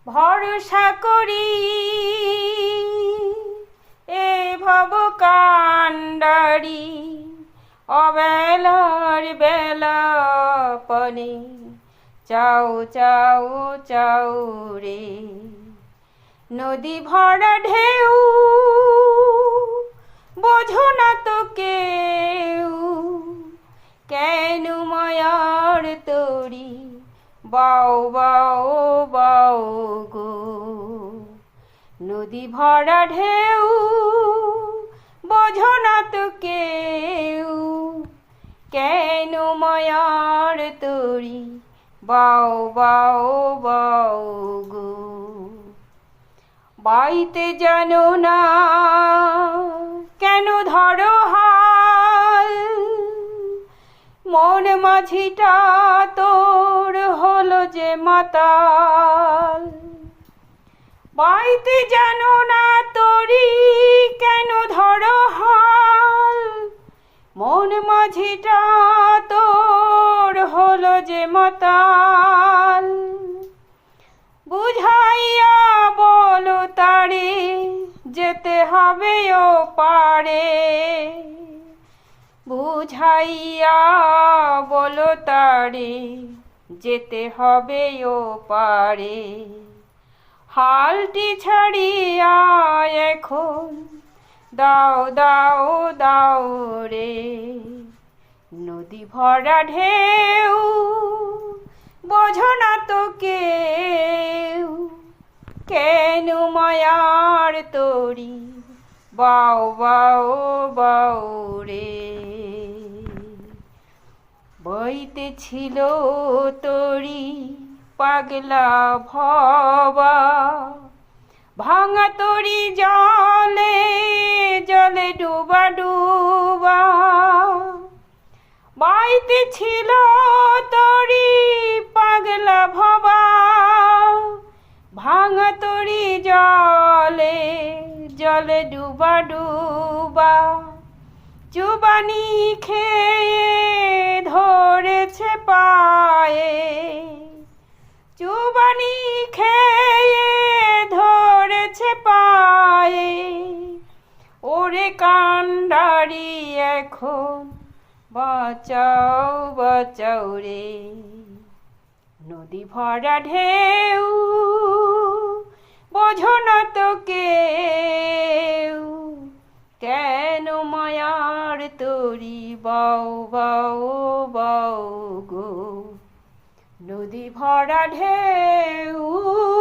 ভরসা করি এ ভব কাণ্ডারি অবেলার বেলা পনে চাও চাও চাও রে। নদী ভরা ঢেউ বোঝো না তো কেউ, কেন মায়ার তরি বাও বাও বাও গো। নদী ভরা ঢেউ বোঝো না তো কেউ, কেন মায়ার তরি বাও বাও বাও গো। বাইতে জানো না কেন ধরো হাল, মন মাঝিটা তোর হলো যে মাতাল। বাইতে জানো না তোরি কেন ধরো হাল, মন মাঝিটা তোর হলো যে মাতাল। বুঝাইয়া বলো তারে যেতে হবে ও পারে, বুঝাইয়া বলো তারে যেতে হবে ও পারে। হালটি ছাড়িয়া এখন দাও দাও দাও রে। নদী ভরা ঢেউ বোঝো না তো কেউ, কেন মায়ার তরি বাও বাও বাও রে। বইতে ছিল তরি পাগলা ভবা, ভাঙা তরি জলে জলে ডুবা ডুবা। বাইতে ছিল তরি পাগলা ভবা, ভাঙা তরি জলে জলে ডুবা ডুবা। চুবানি খেয়ে ধরেছে পায়ে, চুবানি খেয়ে ধরেছে পায়ে। ওরে কাণ্ডারি এখন বাঁচাও বাঁচাও রে। নদী ভরা ঢেউ বোঝো না তো কেউ, কেন মায়ার তরি বাও বাও বাও গো। নদী ভরা ঢেউ